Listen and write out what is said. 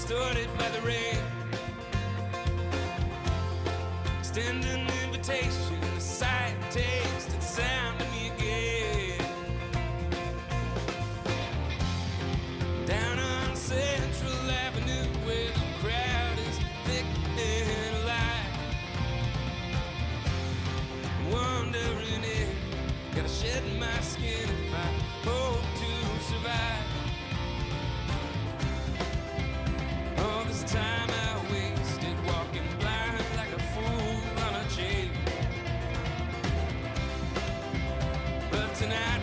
distorted by the rain. Extend an invitation, a sight, taste, and sound of me again. Down on Central Avenue where the crowd is thick and alive. Wandering in, gotta shed my skin if I hope to survive. All this time I wasted walking blind like a fool on a chain. But tonight